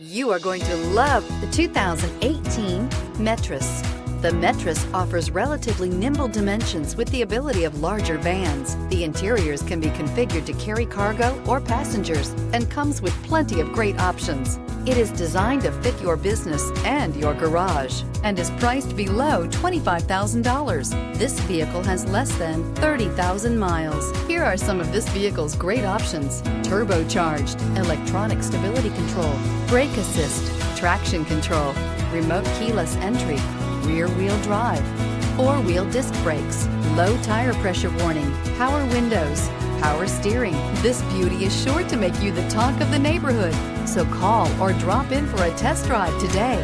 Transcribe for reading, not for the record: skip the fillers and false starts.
You are going to love the 2018 Metris. The Metris offers relatively nimble dimensions with the ability of larger vans. The interiors can be configured to carry cargo or passengers and comes with plenty of great options. It is designed to fit your business and your garage and is priced below $25,000. This vehicle has less than 30,000 miles. Here are some of this vehicle's great options: turbocharged, electronic stability control, brake assist, traction control, remote keyless entry, rear-wheel drive, four-wheel disc brakes, low tire pressure warning, power windows, power steering. This beauty is sure to make you the talk of the neighborhood. So call or drop in for a test drive today.